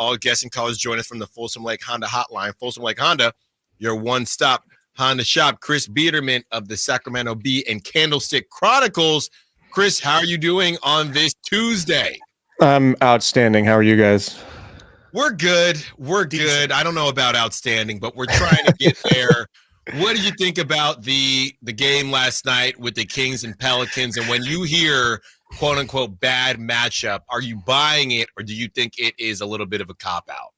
All guests and callers join us from the Folsom Lake Honda Hotline. Folsom Lake Honda, your one-stop Honda shop. Chris Biderman of the Sacramento Bee and Candlestick Chronicles. Chris, how are you doing on this Tuesday? I'm outstanding. How are you guys? We're good. We're good. I don't know about outstanding, but we're trying to get there. What do you think about the game last night with the Kings and Pelicans? And when you hear quote unquote bad matchup, are you buying it, or do you think it is a little bit of a cop out?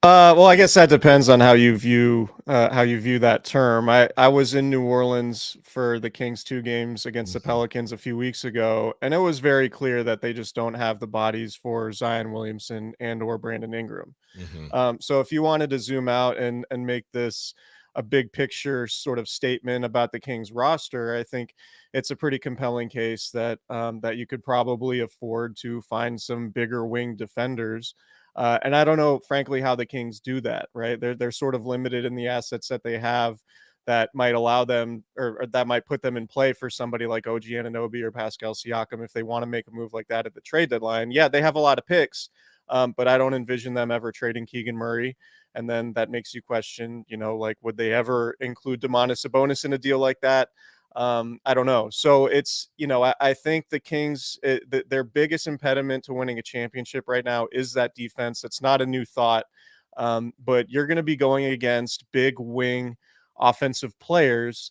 Well, I guess that depends on how you view that term. I was in New Orleans for the Kings 2 games against the Pelicans a few weeks ago, and it was very clear that they just don't have the bodies for Zion Williamson and or Brandon Ingram. So if you wanted to zoom out and make this a big picture sort of statement about the Kings roster, I think it's a pretty compelling case that that you could probably afford to find some bigger wing defenders. And I don't know, frankly, how the Kings do that, right? They're sort of limited in the assets that they have that might allow them or that might put them in play for somebody like OG Anunoby or Pascal Siakam if they want to make a move like that at the trade deadline. Yeah, they have a lot of picks, but I don't envision them ever trading Keegan Murray. And then that makes you question, like, would they ever include Domantas Sabonis in a deal like that? I don't know. So it's, I think the Kings, their biggest impediment to winning a championship right now is that defense. It's not a new thought, but you're going to be going against big wing offensive players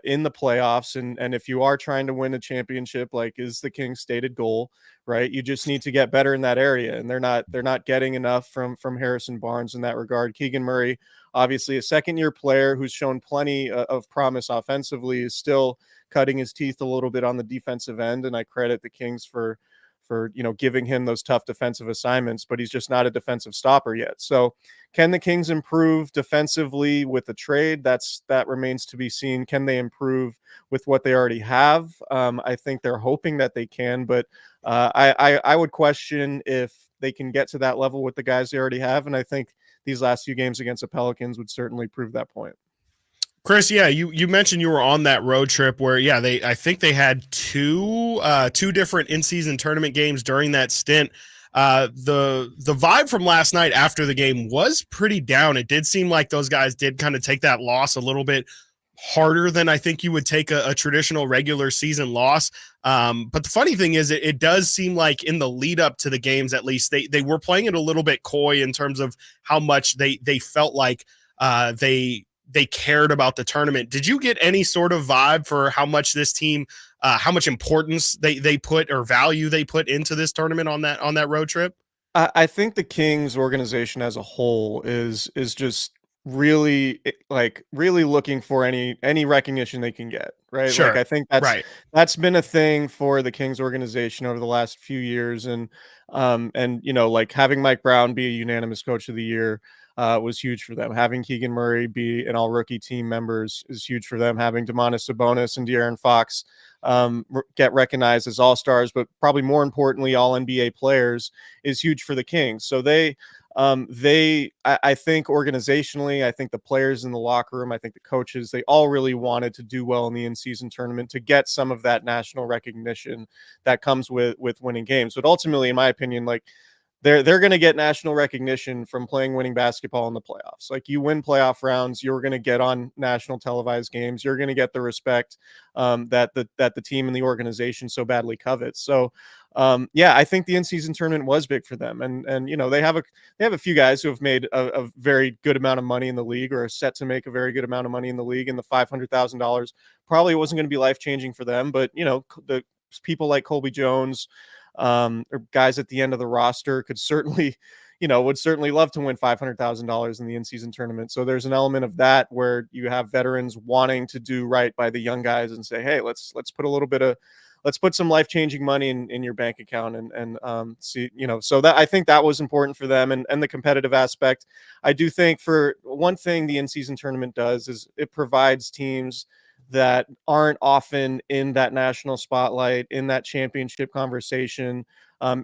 in the playoffs. And if you are trying to win a championship, like is the Kings' stated goal, right? You just need to get better in that area. And they're not getting enough from Harrison Barnes in that regard. Keegan Murray, obviously a second-year player who's shown plenty of promise offensively, is still cutting his teeth a little bit on the defensive end. And I credit the Kings for giving him those tough defensive assignments, but he's just not a defensive stopper yet. So can the Kings improve defensively with the trade? That remains to be seen. Can they improve with what they already have? I think they're hoping that they can, but I would question if they can get to that level with the guys they already have. And I think these last few games against the Pelicans would certainly prove that point. Chris, yeah, you mentioned you were on that road trip where, yeah, I think they had two different in-season tournament games during that stint. The vibe from last night after the game was pretty down. It did seem like those guys did kind of take that loss a little bit harder than I think you would take a traditional regular season loss. But the funny thing is it does seem like in the lead up to the games, at least they were playing it a little bit coy in terms of how much they felt like they cared about the tournament. Did you get any sort of vibe for how much this team, how much importance they put or value they put into this tournament on that road trip? I think the Kings organization as a whole is just really looking for any recognition they can get, right? Sure. Like I think that's been a thing for the Kings organization over the last few years. And like having Mike Brown be a unanimous coach of the year was huge for them. Having Keegan Murray be an all-rookie team members is huge for them. Having Domantas Sabonis and De'Aaron Fox get recognized as all-stars, but probably more importantly, all-NBA players is huge for the Kings. So I think organizationally, I think the players in the locker room, I think the coaches, they all really wanted to do well in the in-season tournament to get some of that national recognition that comes with winning games. But ultimately, in my opinion, like they're going to get national recognition from playing winning basketball in the playoffs. Like you win playoff rounds, you're going to get on national televised games. You're going to get the respect that the team and the organization so badly covets. So I think the in-season tournament was big for them. And they have a few guys who have made a very good amount of money in the league or are set to make a very good amount of money in the league. And the $500,000 probably wasn't going to be life-changing for them. But, the people like Colby Jones, or guys at the end of the roster would certainly love to win $500,000 in the in-season tournament. So there's an element of that where you have veterans wanting to do right by the young guys and say, hey, let's put some life-changing money in your bank account and see, so that I think that was important for them and the competitive aspect. I do think for one thing the in-season tournament does is it provides teams that aren't often in that national spotlight, in that championship conversation.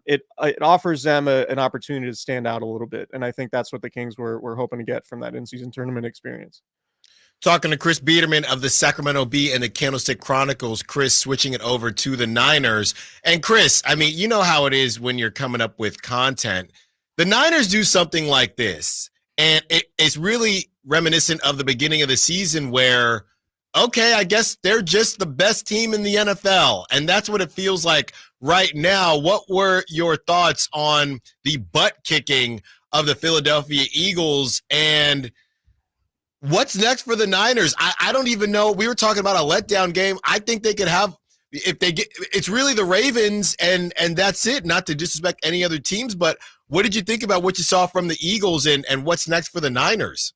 It offers them an opportunity to stand out a little bit. And I think that's what the Kings were hoping to get from that in-season tournament experience. Talking to Chris Biderman of the Sacramento Bee and the Candlestick Chronicles. Chris, switching it over to the Niners. And Chris, I mean, you know how it is when you're coming up with content. the Niners do something like this, and it's really reminiscent of the beginning of the season where, okay, I guess they're just the best team in the NFL, and that's what it feels like right now. What were your thoughts on the butt kicking of the Philadelphia Eagles, and what's next for the Niners? I don't even know. We were talking about a letdown game. I think they could have, if they get, it's really the Ravens and that's it. Not to disrespect any other teams, but what did you think about what you saw from the Eagles and what's next for the Niners?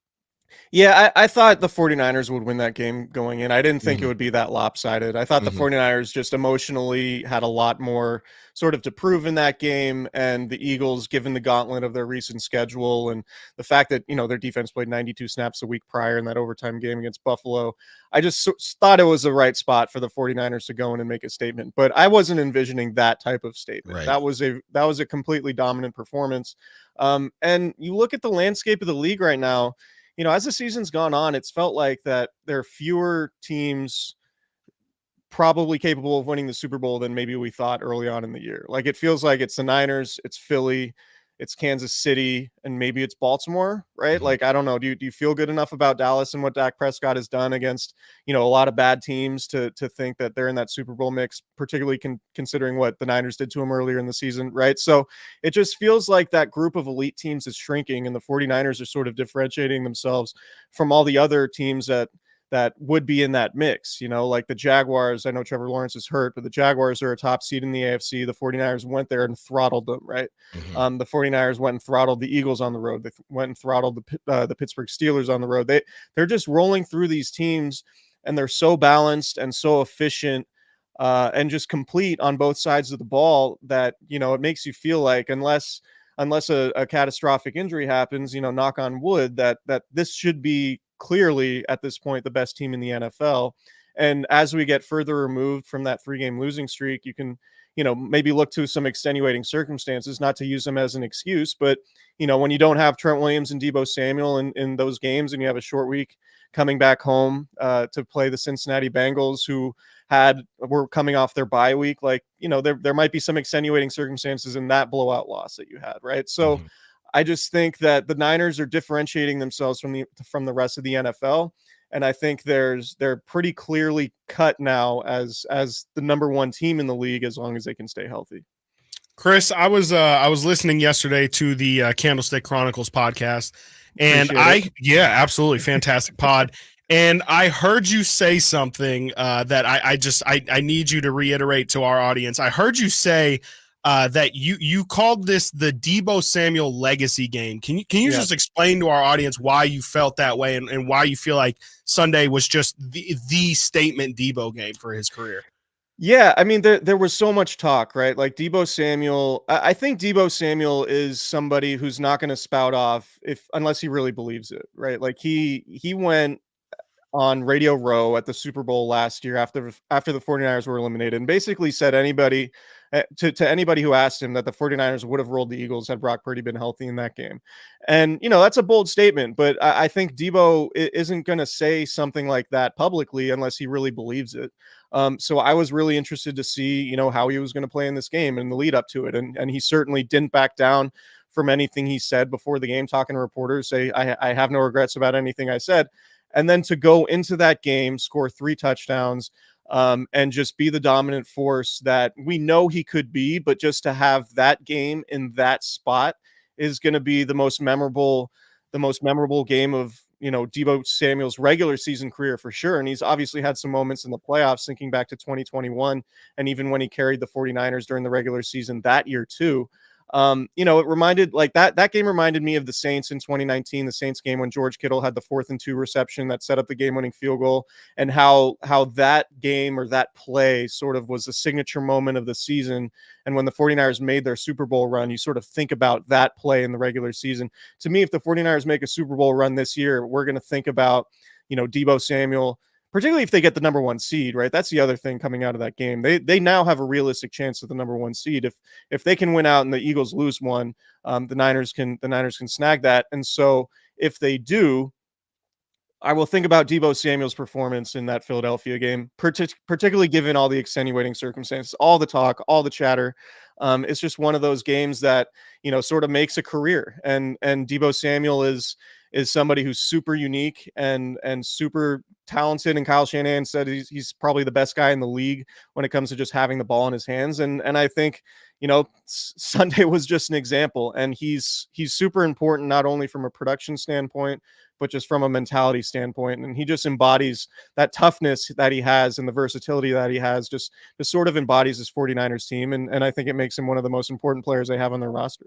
Yeah, I thought the 49ers would win that game going in. I didn't think it would be that lopsided. I thought the 49ers just emotionally had a lot more sort of to prove in that game, and the Eagles, given the gauntlet of their recent schedule and the fact that, their defense played 92 snaps a week prior in that overtime game against Buffalo, I just thought it was the right spot for the 49ers to go in and make a statement. But I wasn't envisioning that type of statement. Right. That was a completely dominant performance. And you look at the landscape of the league right now, as the season's gone on, it's felt like that there are fewer teams probably capable of winning the Super Bowl than maybe we thought early on in the year. Like, it feels like it's the Niners, it's Philly, it's Kansas City, and maybe it's Baltimore, right? Like, I don't know. Do you feel good enough about Dallas and what Dak Prescott has done against, a lot of bad teams to think that they're in that Super Bowl mix, particularly considering what the Niners did to them earlier in the season, right? So it just feels like that group of elite teams is shrinking, and the 49ers are sort of differentiating themselves from all the other teams that would be in that mix, like the Jaguars. I know Trevor Lawrence is hurt, but the Jaguars are a top seed in the AFC. The 49ers went there and throttled them, right? The 49ers went and throttled the Eagles on the road. They went and throttled the Pittsburgh Steelers on the road. They're just rolling through these teams, and they're so balanced and so efficient and just complete on both sides of the ball that, it makes you feel like unless a catastrophic injury happens, knock on wood, that this should be clearly at this point the best team in the NFL. And as we get further removed from that 3-game losing streak, you can, maybe look to some extenuating circumstances, not to use them as an excuse, but, when you don't have Trent Williams and Deebo Samuel in those games, and you have a short week coming back home to play the Cincinnati Bengals, who were coming off their bye week, like, there might be some extenuating circumstances in that blowout loss that you had, right? So I just think that the Niners are differentiating themselves from the rest of the NFL, and I think they're pretty clearly cut now as the number one team in the league, as long as they can stay healthy. Chris, I was listening yesterday to the Candlestick Chronicles podcast, and absolutely fantastic pod. And I heard you say something that I need you to reiterate to our audience. I heard you say that you called this the Deebo Samuel legacy game. Can you just explain to our audience why you felt that way and why you feel like Sunday was just the statement Deebo game for his career? Yeah, I mean, there was so much talk, right? Like Deebo Samuel, I think Deebo Samuel is somebody who's not going to spout off unless he really believes it, right? Like he went on Radio Row at the Super Bowl last year after the 49ers were eliminated, and basically said anybody to anybody who asked him that the 49ers would have rolled the Eagles had Brock Purdy been healthy in that game. And, that's a bold statement, but I think Deebo isn't going to say something like that publicly unless he really believes it. So I was really interested to see, how he was going to play in this game and the lead up to it. And he certainly didn't back down from anything he said before the game, talking to reporters, say, I have no regrets about anything I said. And then to go into that game, score 3 touchdowns, and just be the dominant force that we know he could be, but just to have that game in that spot is going to be the most memorable game of, Deebo Samuel's regular season career for sure. And he's obviously had some moments in the playoffs, thinking back to 2021, and even when he carried the 49ers during the regular season that year too. It reminded that game reminded me of the Saints in 2019, the Saints game when George Kittle had the 4th and 2 reception that set up the game-winning field goal, and how that game or that play sort of was a signature moment of the season. And when the 49ers made their Super Bowl run, you sort of think about that play in the regular season. To me, if the 49ers make a Super Bowl run this year, we're going to think about, Deebo Samuel, particularly if they get the number 1 seed, right? That's the other thing coming out of that game. They now have a realistic chance at the number 1 seed. If they can win out and the Eagles lose one, the Niners can snag that. And so if they do, I will think about Deebo Samuel's performance in that Philadelphia game, particularly given all the extenuating circumstances, all the talk, all the chatter. It's just one of those games that, sort of makes a career. And Deebo Samuel is somebody who's super unique and super talented. And Kyle Shanahan said he's probably the best guy in the league when it comes to just having the ball in his hands. And I think, Sunday was just an example, and he's super important, not only from a production standpoint, but just from a mentality standpoint. And he just embodies that toughness that he has and the versatility that he has, just sort of embodies his 49ers team. And I think it makes him one of the most important players they have on their roster.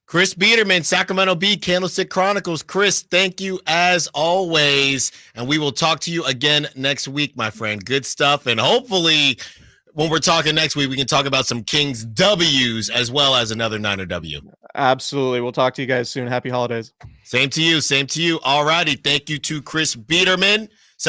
Chris Biderman, Sacramento Bee, Candlestick Chronicles. Chris, thank you as always. And we will talk to you again next week, my friend. Good stuff. And hopefully when we're talking next week, we can talk about some Kings W's as well as another Niner W. Absolutely. We'll talk to you guys soon. Happy holidays. Same to you. Same to you. All righty. Thank you to Chris Biderman.